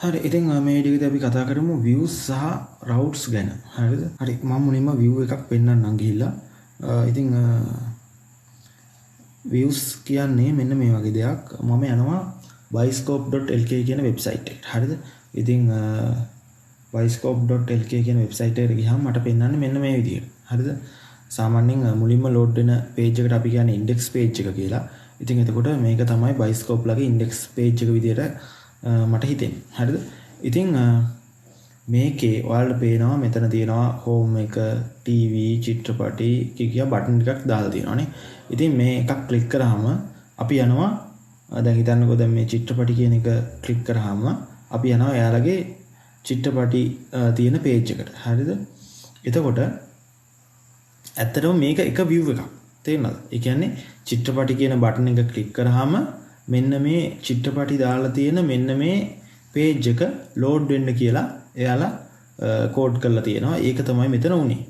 හරි ඉතින් මේ වීඩියෝ එකේදී අපි කතා කරමු views සහ routes ගැන. හරිද? හරි මම මුලින්ම view එකක් පෙන්නන්නම් ගිහිල්ලා. ඉතින් views කියන්නේ මෙන්න මේ වගේ දෙයක්. මම යනවා biscope.lk කියන වෙබ්සයිට් එකට. හරිද? ඉතින් biscope.lk කියන වෙබ්සයිට් එකට ගියාම මට පෙන්නන්නේ මෙන්න මේ විදියට. හරිද? සාමාන්‍යයෙන් මුලින්ම ලෝඩ් වෙන page එකට අපි කියන්නේ index page එක කියලා. ඉතින් එතකොට මේක තමයි biscope ලගේ index page එක විදියට මට හිතෙන්නේ. හරිද? ඉතින් මේකේ ඔයාලට පේනවා මෙතන තියෙනවා home එක, TV, චිත්‍රපටි කිය බටන් ටිකක් දාලා තියෙනවානේ. ඉතින් මේ එකක් ක්ලික් කරාම අපි යනවා දැන් හිතන්නකෝ දැන් මේ චිත්‍රපටි කියන එක ක්ලික් කරාම අපි යනවා එයාලගේ චිත්‍රපටි තියෙන page එකට. හරිද? එතකොට ඇත්තටම මේක එක view එකක්. තේරෙනවද? ඒ කියන්නේ චිත්‍රපටි කියන බටන් එක ක්ලික් කරාම මෙන්න මේ චිත්‍රපටි දාලා තියෙන මෙන්න මේ page එක load වෙන්න කියලා එයාලා කෝඩ් කරලා තියෙනවා. ඒක තමයි මෙතන උනේ.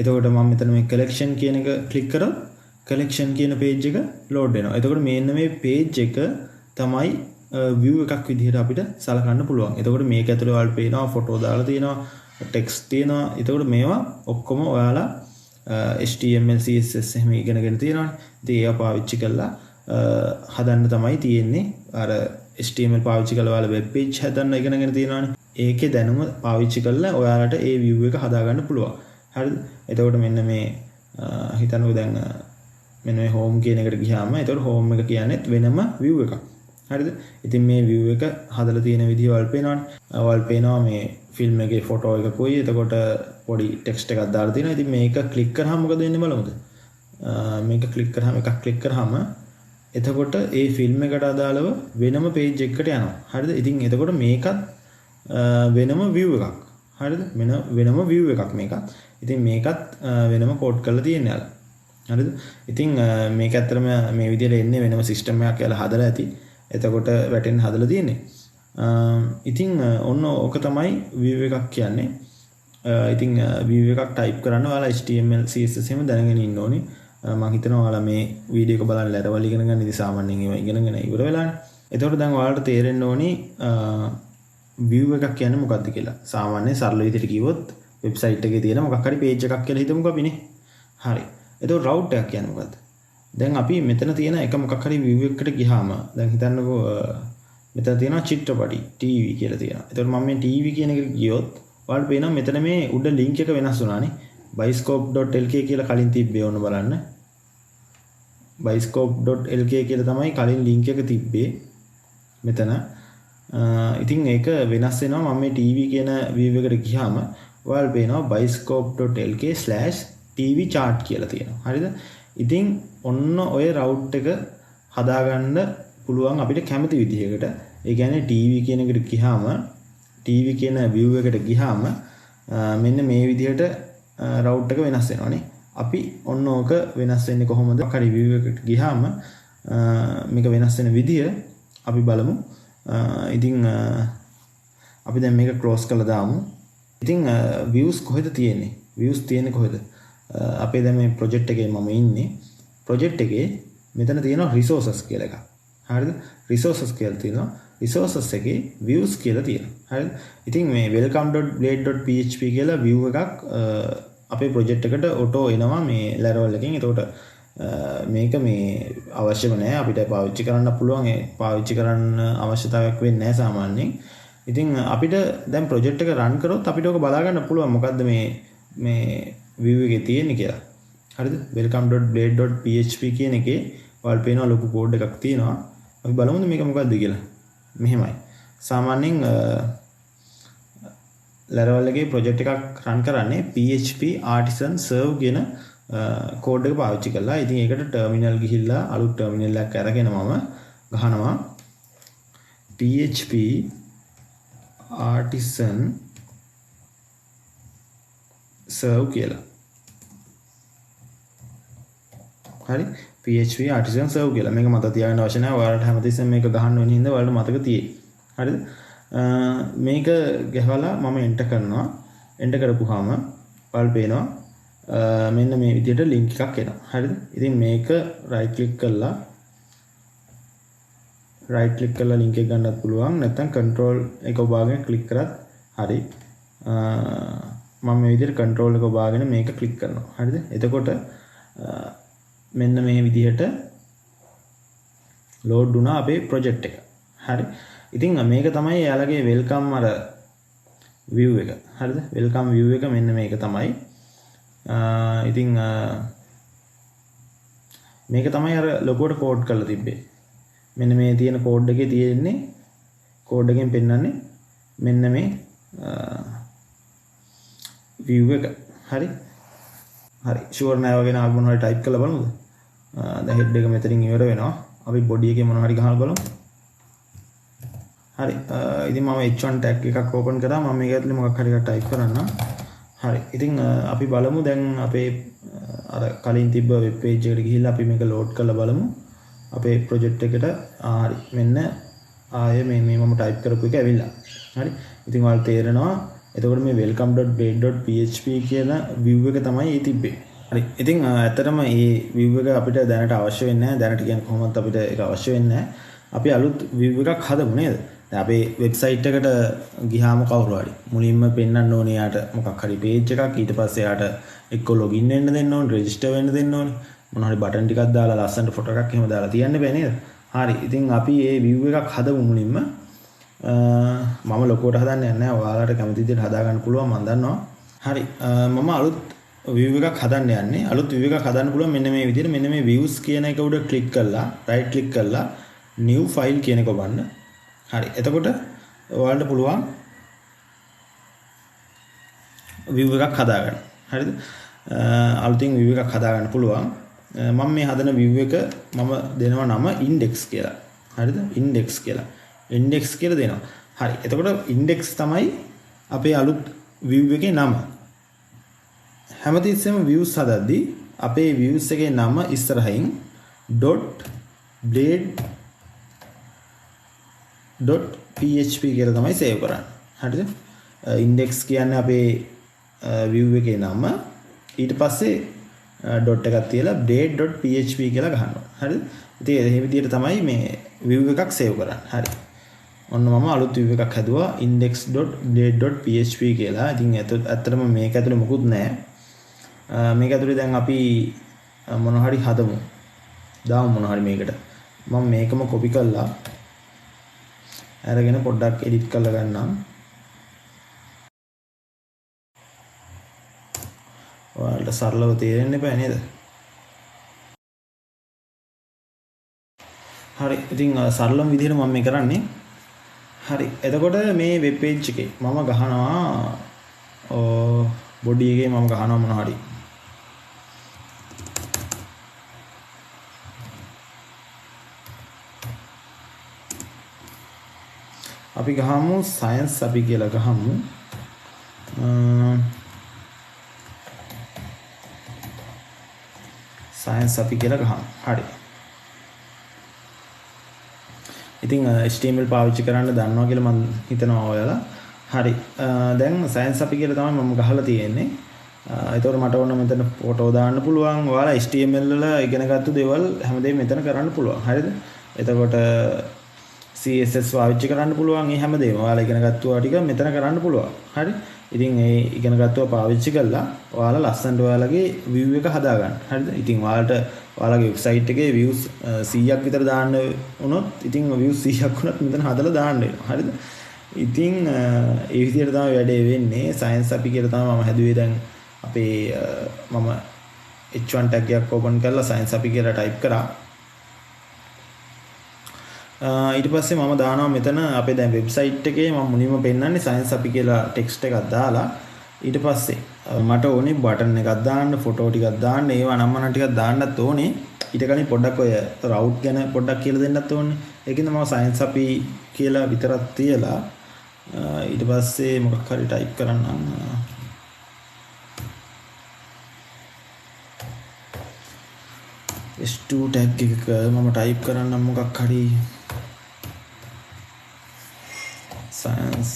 එතකොට මම මෙතන මේ collection කියන එක ක්ලික් කරොත් collection කියන page එක load වෙනවා. එතකොට මෙන්න මේ page එක තමයි view එකක් විදිහට අපිට සලකන්න පුළුවන්. එතකොට මේක ඇතුලේ ඔයාලට පේනවා photo දාලා තියෙනවා, text තියෙනවා. එතකොට මේවා ඔක්කොම ඔයාලා HTML CSS එහෙම ඉගෙනගෙන තියෙනවානේ. ඉතින් ඒවා පාවිච්චි කරලා හදන්න තමයි තියෙන්නේ. අර HTML පාවිච්චි කරලා ඔයාලා web page හදන්න ඉගෙනගෙන තියෙනවානේ. ඒකේ දැනුම පාවිච්චි කරලා ඔයාලට ඒ view එක හදාගන්න පුළුවන්. හරිද? එතකොට මෙන්න මේ හිතන්නකෝ දැන් මෙන්න මේ home කියන එකට ගියාම එතකොට home එක කියන්නේ වෙනම view එකක්. හරිද? ඉතින් මේ view එක හදලා තියෙන විදිහ ඔයාලට පේනවානේ. ඔයාලට පේනවා මේ film එකේ photo එකකුයි එතකොට පොඩි text එකක් දාලා තියෙනවා. ඉතින් මේක click කරාම මොකද වෙන්නේ බලමුද? මේක click කරාම එකක් click කරාම එතකොට ඒ ෆිල්ම් එකට අදාළව වෙනම page එකකට යනවා. හරිද? ඉතින් එතකොට මේකත් වෙනම view එකක්. හරිද? වෙනම view එකක් මේකත්. ඉතින් මේකත් වෙනම කෝඩ් කරලා තියෙනවා යාලා. හරිද? ඉතින් මේක ඇත්තටම මේ විදිහට එන්නේ වෙනම සිස්ටම් එකක් යාලා හදලා ඇති. එතකොට වැටෙන්න හදලා තියෙන්නේ. ඉතින් ඔන්න ඕක තමයි view එකක් කියන්නේ. ඉතින් view එකක් type කරන්න ඔයාලා HTML CSS එහෙම දැනගෙන ඉන්න ඕනේ. මම හිතනවා ඔයාලා මේ වීඩියෝ එක බලන්න Laravel ඉගෙන ගන්න ඉතින් සාමාන්‍යයෙන් ඒවා ඉගෙනගෙන ඉවර වෙලානේ. එතකොට දැන් ඔයාලට තේරෙන්න ඕනි view එකක් කියන්නේ මොකක්ද කියලා. සාමාන්‍ය සරල විදිහට කිව්වොත් වෙබ්සයිට් එකේ තියෙන මොකක් හරි page එකක් කියලා හිතමුකෝ අපිනේ. හරි. එතකොට route එකක් කියන්නේ මොකද්ද? දැන් අපි මෙතන තියෙන එක මොකක් හරි view එකකට ගියාම දැන් හිතන්නකෝ මෙතන තියෙනවා චිත්‍රපටි TV කියලා තියෙනවා. එතකොට මම මේ TV කියන එකට ගියොත් ඔයාලට පේනවා මෙතන මේ උඩ link එක වෙනස් වුණානේ. biscope.lk කියලා කලින් තිබ්බේ ඕන බලන්න. biscope.lk කියලා තමයි කලින් link එක තිබ්බේ මෙතන. ඉතින් ඒක වෙනස් වෙනවා මම මේ TV කියන view එකට ගියාම ඔයාලට පේනවා biscope.lk/tv chart කියලා තියෙනවා. හරිද? ඉතින් ඔන්න ඔය route එක හදාගන්න පුළුවන් අපිට කැමති විදිහකට. ඒ කියන්නේ TV කියන එකට ගියාම TV කියන view එකට ගියාම මෙන්න මේ විදිහට route එක වෙනස් වෙනවානේ. අපි ඔන්න ඕක වෙනස් වෙන්නේ කොහොමද? හරි view එකට ගියාම මේක වෙනස් වෙන විදිය අපි බලමු. ඉතින් අපි දැන් මේක close කරලා දාමු. ඉතින් views කොහෙද තියෙන්නේ? views තියෙන්නේ කොහෙද? අපේ දැන් මේ project එකේ මම ඉන්නේ. project එකේ මෙතන තියෙනවා resources කියලා එකක්. හරිද? resources කියලා තියෙනවා. resources එකේ views කියලා තියෙනවා. හරිද? ඉතින් මේ welcome.blade.php කියලා view එකක් අපේ project එකට auto එනවා මේ Laravel එකෙන්. එතකොට මේක මේ අවශ්‍යම නැහැ අපිට පාවිච්චි කරන්න පුළුවන්. ඒ පාවිච්චි කරන්න අවශ්‍යතාවයක් වෙන්නේ නැහැ සාමාන්‍යයෙන්. ඉතින් අපිට දැන් project එක run කරොත් අපිට ඔක බලා ගන්න පුළුවන් මොකද්ද මේ view එකේ තියෙන්නේ කියලා. හරිද? welcome.blade.php කියන එකේ ඔයාලට පේනවා ලොකු කෝඩ් එකක් තියෙනවා. අපි බලමුද මේක මොකද්ද කියලා. මෙහෙමයි. සාමාන්‍යයෙන් Laravel එකේ project එකක් run කරන්නේ PHP artisan serve කියන කෝඩ් එක පාවිච්චි කරලා. ඉතින් ඒකට terminal ගිහිල්ලා අලුත් terminal එකක් අරගෙන මම ගහනවා PHP artisan serve කියලා. හරි PHP artisan serve කියලා. මේක මතක තියාගන්න අවශ්‍ය නැහැ. ඔයාලට හැමතිස්සෙම මේක ගහන්න වෙන හින්දා ඔයාලට මතක තියෙයි. හරිද? මේක ගහලා මම enter කරනවා. enter කරපුවාම ඔයාලට පේනවා මෙන්න මේ විදිහට link එකක් එනවා. හරිද? ඉතින් මේක right click කරලා right click කරලා link එක ගන්නත් පුළුවන් නැත්නම් control එක ඔබාගෙන click කරත් හරි මම මේ විදිහට control එක ඔබාගෙන මේක click කරනවා හරිද එතකොට මෙන්න මේ විදිහට load වුණා අපේ project එක හරි ඉතින් මේක තමයි යාළගේ welcome අර view එක හරිද welcome view එක මෙන්න මේක තමයි ඉතින් මේක තමයි අර ලොකුවට කෝඩ් කරලා තිබ්බේ මෙන්න මේ තියෙන කෝඩ් එකේ තියෙන්නේ කෝඩ් එකෙන් පෙන්නන්නේ මෙන්න මේ view එක හරි හරි ෂුවර් නෑ වගේ නා මොනවා හරි ටයිප් කරලා බලමුද දැන් head එක මෙතනින් ඉවර වෙනවා අපි body එකේ මොනවා හරි ගහලා බලමු හරි ඉතින් මම h1 tag එකක් open කරා මම මේක ඇතුලේ මොකක් හරි එකක් type කරන්න හරි ඉතින් අපි බලමු දැන් අපේ අර කලින් තිබ්බ වෙබ් page එකට ගිහිල්ලා අපි මේක load කරලා බලමු අපේ project එකට හරි මෙන්න ආයේ මේ මම type කරපු එක ඇවිල්ලා හරි ඉතින් ඔයාලට තේරෙනවා එතකොට මේ welcome.blade.php කියන view එක තමයි ඒ තිබ්බේ හරි ඉතින් ඇත්තටම මේ view එක අපිට දැනට අවශ්‍ය වෙන්නේ නැහැ දැනට කියන්නේ කොහොමද අපිට ඒක අවශ්‍ය වෙන්නේ නැහැ අපි අලුත් view එකක් හදමු නේද දැන් අපේ වෙබ්සයිට් එකට ගියාම කවුරු හරි මුලින්ම පෙන්වන්න ඕනේ යාට මොකක් හරි page එකක් ඊට පස්සේ යාට එක්ක login වෙන්න දෙන්න ඕනේ register වෙන්න දෙන්න ඕනේ මොන හරි බටන් ටිකක් දාලා ලස්සනට ෆොටෝ එකක් එහෙම දාලා තියන්න බෑ නේද හරි ඉතින් අපි මේ view එකක් හදමු මුලින්ම මම ලොකුවට හදන්නේ නැහැ ඔයාලට කැමති විදිහට හදා ගන්න පුළුවන් මම දන්නවා හරි මම අලුත් view එකක් හදන්න යන්නේ අලුත් view එකක් හදන්න පුළුවන් මෙන්න මේ විදිහට මෙන්න මේ views කියන එක උඩ ක්ලික් කරලා right click කරලා new file කියන එක ඔබන්න හරි එතකොට ඔයාලට පුළුවන් view එකක් හදා ගන්න හරිද අලුතින් view එකක් හදා ගන්න පුළුවන් මම මේ හදන view එක මම දෙනවා නම index කියලා හරිද index කියලා දෙනවා හරි එතකොට index තමයි අපේ අලුත් view එකේ නම හැමතිස්සෙම views හදද්දී අපේ views එකේ නම ඉස්සරහින් .blade.php කියලා තමයි සේව් කරන්නේ හරිද index කියන්නේ අපේ view එකේ නම ඊට පස්සේ dot එකක් තියලා blade.php කියලා ගහනවා හරිද ඉතින් මේ විදිහට තමයි මේ view එකක් සේව් කරන්නේ හරි ඔන්න මම අලුත් view එකක් හැදුවා index.blade.php කියලා ඉතින් ඇත්තටම මේක ඇතුලේ මොකුත් නැහැ මේක ඇතුලේ දැන් අපි මොන හරි හදමු දාමු මොන හරි මේකට මම මේකම copy කරලා අරගෙන පොඩ්ඩක් edit කරලා ගන්නම් ඔයාලට සරලව තේරෙන්න බෑ නේද හරි ඉතින් සරලම විදිහට මම මේ කරන්නේ හරි එතකොට මේ වෙබ් page එකේ මම ගහනවා body එකේ මම ගහනවා මොන හරි අපි ගහමු science අපි කියලා ගහමු science අපි කියලා ගහමු හරි ඉතින් HTML පාවිච්චි කරන්න දන්නවා කියලා මම හිතනවා ඔයාලා හරි දැන් science අපි කියලා තමයි මම ගහලා තියෙන්නේ ඒතකොට මට ඕන මෙතන ෆොටෝ දාන්න පුළුවන් ඔයාලා HTML වල ඉගෙනගත්තු දේවල් හැමදේම මෙතන කරන්න පුළුවන් හරිද එතකොට CSS පාවිච්චි කරන්න පුළුවන් මේ හැමදේම ඔයාලා ඉගෙනගත්තුවා ටික මෙතන කරන්න පුළුවන් හරි ඉතින් මේ ඉගෙනගත්තුවා පාවිච්චි කරලා ඔයාලා ලස්සනට ඔයාලගේ view එක හදා ගන්න හරිද ඉතින් ඔයාලගේ වෙබ්සයිට් එකේ views 100ක් විතර දාන්න වුණොත් ඉතින් views 100ක් වුණත් මෙතන හදලා දාන්න වෙනවා හරිද ඉතින් ඒ විදිහට තමයි වැඩේ වෙන්නේ science අපි කියලා තමයි මම හැදුවේ දැන් අපේ මම h1 tag එකක් open කරලා science අපි කියලා type කරා ඊට පස්සේ මම දානවා මෙතන අපේ දැන් වෙබ්සයිට් එකේ මම මුලින්ම පෙන්නන්නේ science අපි කියලා ටෙක්ස්ට් එකක් දාලා ඊට පස්සේ මට ඕනේ බටන් එකක් දාන්න ෆොටෝ ටිකක් දාන්න ඒවා නම්මන ටිකක් දාන්නත් ඕනේ ඊට කලින් පොඩ්ඩක් ඔය රවුට් ගැන පොඩ්ඩක් කියලා දෙන්නත් ඕනේ ඒකින්ද මම science අපි කියලා විතරක් තියලා ඊට පස්සේ මොකක් හරි ටයිප් කරන්නම් S2 tag එකක මම ටයිප් කරන්නම් මොකක් හරි science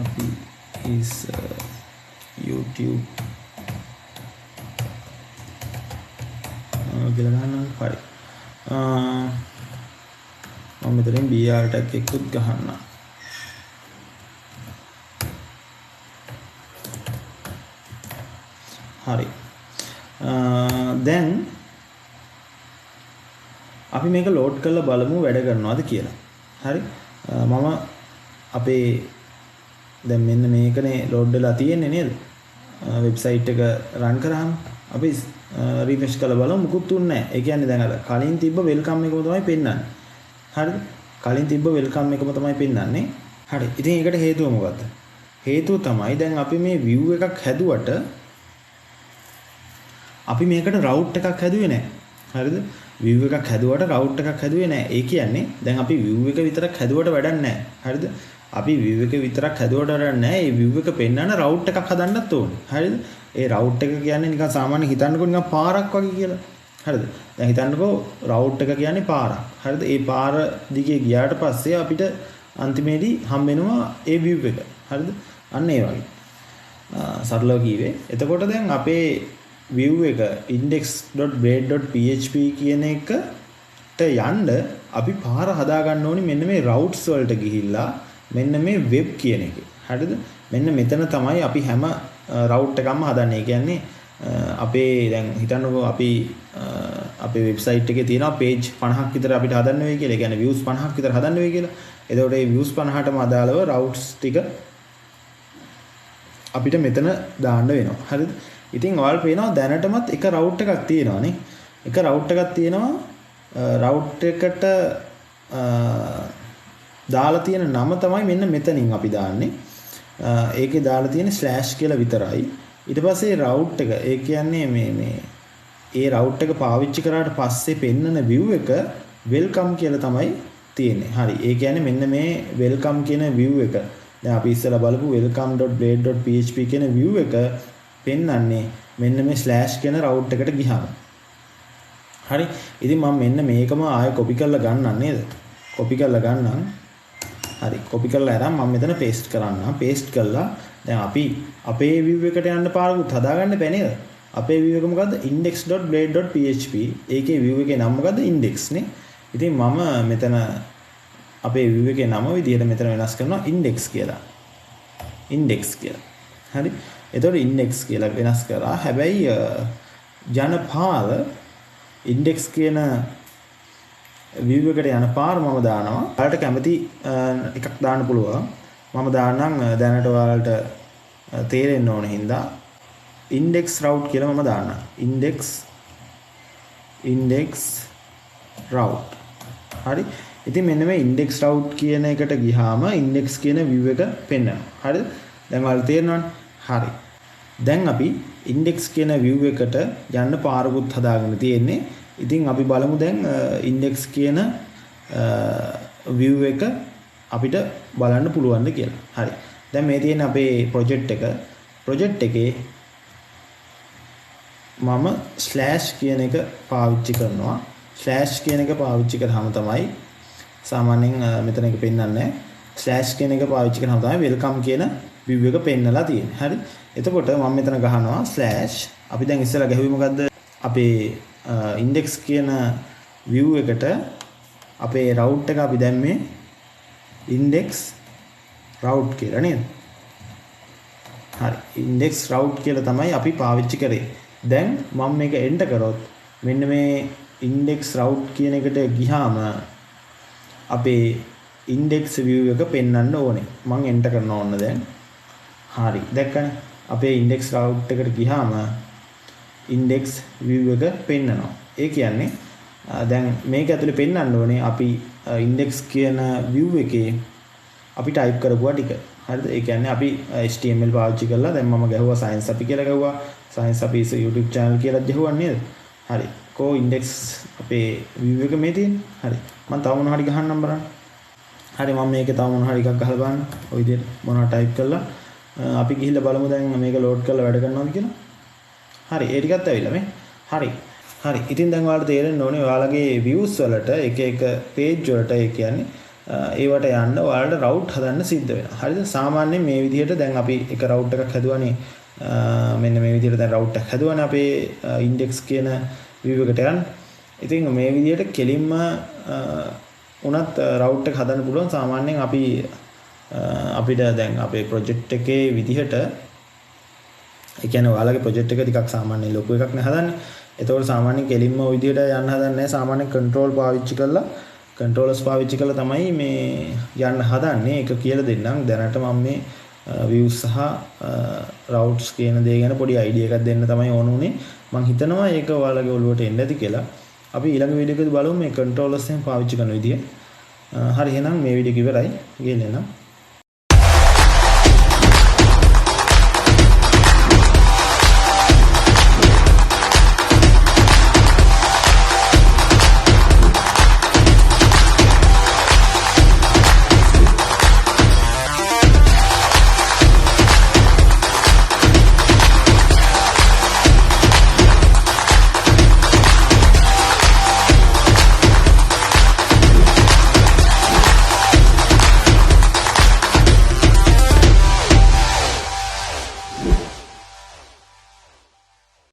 අපි is YouTube කියලා ගන්නම් හරි මම මෙතනින් BR tag එකකුත් ගහන්න. හරි. දැන් අපි මේක ලෝඩ් කරලා බලමු වැඩ කරනවද කියලා. හරි. මම අපේ දැන් මෙන්න මේකනේ ලෝඩ් වෙලා තියෙන්නේ නේද? වෙබ්සයිට් එක රන් කරාම අපි රිෆ්‍රෙෂ් කරලා බලමු මුකුත් උන්නේ නැහැ. ඒ කියන්නේ දැන් අර කලින් තිබ්බ වෙල්කම් එකම තමයි පෙන්වන්නේ. හරිද? කලින් තිබ්බ වෙල්කම් එකම තමයි පෙන්වන්නේ. හරි. ඉතින් ඒකට හේතුව මොකද්ද? හේතුව තමයි දැන් අපි මේ view එකක් හැදුවට අපි මේකට route එකක් හැදුවේ නැහැ. හරිද? view එකක් හැදුවට route එකක් හැදුවේ නැහැ. ඒ කියන්නේ දැන් අපි view එක විතරක් හැදුවට වැඩක් නැහැ. හරිද? අපි view එක විතරක් හැදුවට වැඩක් නැහැ. ඒ view එක පෙන්වන route එකක් හදන්නත් ඕනේ. හරිද? ඒ route එක කියන්නේ නිකන් සාමාන්‍ය හිතන්නකෝ නිකන් පාරක් වගේ කියලා. හරිද? දැන් හිතන්නකෝ route එක කියන්නේ පාරක්. හරිද? ඒ පාර දිගේ ගියාට පස්සේ අපිට අන්තිමේදී හම්බ වෙනවා ඒ view එක. හරිද? අන්න ඒ වගේ. සරලව කීවේ. එතකොට දැන් අපේ view එක index.blade.php කියන එකට යන්න අපි පාර හදා ගන්න ඕනි මෙන්න මේ routes වලට ගිහිල්ලා මෙන්න මේ web කියන එකේ. හරිද? මෙන්න මෙතන තමයි අපි හැම route එකක්ම හදන්නේ. ඒ කියන්නේ අපේ දැන් හිතන්නකෝ අපි අපේ වෙබ්සයිට් එකේ තියෙනවා page 50ක් විතර අපිට හදන්න වෙයි කියලා. ඒ කියන්නේ views 50ක් විතර හදන්න වෙයි කියලා. එතකොට මේ views 50ටම අදාළව routes ටික අපිට මෙතන දාන්න වෙනවා. හරිද? ඉතින් ඔයාලට පේනවා දැනටමත් එක route එකක් තියෙනවා නේ. එක route එකක් තියෙනවා. route එකට දාලා තියෙන නම තමයි මෙන්න මෙතනින් අපි දාන්නේ. ඒකේ දාලා තියෙන slash කියලා විතරයි. ඊට පස්සේ route එක ඒ කියන්නේ මේ ඒ route එක පාවිච්චි කරාට පස්සේ පෙන්නන view එක welcome කියලා තමයි තියෙන්නේ. හරි. ඒ කියන්නේ මෙන්න මේ welcome කියන view එක. දැන් අපි ඉස්සෙල්ලා බලපු welcome.blade.php කියන view එක පෙන්වන්නේ මෙන්න මේ slash කියන route එකට ගියාම. හරි. ඉතින් මම මෙන්න මේකම ආයෙ copy කරලා ගන්නම් නේද? copy කරලා ගන්නම්. හරි. copy කරලා අරන් මම මෙතන paste කරන්නම්. paste කළා දැන් අපි අපේ view එකට යන්න පාරකුත් හදාගන්න බෑ නේද? අපේ view එක මොකද්ද? index.blade.php. ඒකේ view එකේ නම මොකද්ද? index නේ. ඉතින් මම මෙතන අපේ view එකේ නම විදිහට මෙතන වෙනස් කරනවා index කියලා. index කියලා. හරි. එතකොට index කියලා වෙනස් කරා. හැබැයි ජනපාල index කියන view එකට යන පාර මම දානවා. ඔයාලට කැමති එකක් දාන්න පුළුවන්. මම දාන්නම් දැනට ඔයාලට තේරෙන්න ඕන හින්දා index route කියලා මම දාන්නම්. index route. හරි. ඉතින් මෙන්න මේ index route කියන එකට ගියාම index කියන view එක පෙන්වනවා. හරිද? දැන් ඔයාලට තේරෙනවනේ? හරි. දැන් අපි index කියන view එකට යන්න පාරකුත් හදාගෙන තියෙන්නේ. ඉතින් අපි බලමු දැන් index කියන view එක අපිට බලන්න පුළුවන්ද කියලා. හරි. දැන් මේ තියෙන අපේ project එක. project එකේ මම slash කියන එක පාවිච්චි කරනවා. slash කියන එක පාවිච්චි කරාම තමයි සාමාන්‍යයෙන් මෙතන එක පෙන්වන්නේ නැහැ. slash කියන එක පාවිච්චි කරාම තමයි welcome කියන view එක පෙන්නලා තියෙන්නේ. හරි. එතකොට මම මෙතන ගහනවා slash. අපි දැන් ඉස්සෙල්ලා ගැහුවේ මොකද්ද? අපේ index කියන view එකට අපේ route එක අපි දැම්මේ index route කියලා නේද? හරි. index route කියලා තමයි අපි පාවිච්චි කරේ. දැන් මම මේක enter කරොත් මෙන්න මේ index route කියන එකට ගියාම අපේ index view එක පෙන්වන්න ඕනේ. මම enter කරනවා ඕන දැන්. හරි. දැක්කනේ? අපේ index route එකට ගියාම index view එක පෙන්වනවා. ඒ කියන්නේ දැන් මේක ඇතුලේ පෙන්වන්න ඕනේ අපි index කියන view එකේ අපි type කරපුවා ටික. හරිද? ඒ කියන්නේ අපි HTML පාවිච්චි කරලා දැන් මම ගැහුවා science අපි කියලා ගැහුවා. science අපි YouTube channel කියලා ගැහුවා නේද? හරි. කො index අපේ view එක මේ තියෙන්නේ. හරි. මම තව මොනවා හරි ගහන්නම් බලන්න. හරි මම මේකේ තව මොනවා හරි එකක් ගහලා බලන්න. ඔය විදිහට මොනවා type කරලා අපි ගිහිල්ලා බලමු දැන් මේක load කරලා වැඩ කරනවද කියලා. හරි. ඒ ටිකත් ඇවිල්ලා මේ. හරි. හරි. ඉතින් දැන් ඔයාලට තේරෙන්න ඕනේ ඔයාලගේ views වලට එක එක page වලට ඒ කියන්නේ ඒවට යන්න ඔයාලට route හදන්න සිද්ධ වෙනවා. හරිද? සාමාන්‍යයෙන් මේ විදිහට දැන් අපි එක route එකක් හදුවානේ. මෙන්න මේ විදිහට දැන් route එකක් හදුවානේ අපේ index කියන view එකට යන්න. ඉතින් මේ විදිහට කෙලින්ම උනත් රවුට් එක හදන්න පුළුවන්. සාමාන්‍යයෙන් අපි අපිට දැන් අපේ ප්‍රොජෙක්ට් එකේ විදිහට ඒ කියන්නේ ඔයාලගේ ප්‍රොජෙක්ට් එක ටිකක් සාමාන්‍ය ලොකු එකක් නේ හදන්නේ. ඒතකොට සාමාන්‍යයෙන් කෙලින්ම ওই විදිහට යන්න හදන්නේ නැහැ. සාමාන්‍යයෙන් කන්ට්‍රෝල් පාවිච්චි කරලා කන්ට්‍රෝලර්ස් පාවිච්චි කරලා තමයි මේ යන්න හදන්නේ. ඒක කියලා දෙන්නම්. දැනට මම මේ views සහ routes කියන දේ ගැන පොඩි idea එකක් දෙන්න තමයි ඕන උනේ. මම හිතනවා ඒක ඔයාලගේ ඔළුවට එන්න ඇති කියලා. අපි ඊළඟ වීඩියෝ එකේදී බලමු මේ කන්ට්‍රෝලර්ස් එහෙම පාවිච්චි කරන විදිය. හරි එහෙනම් මේ වීඩියෝ එක ඉවරයි. ගිහින් එන්න.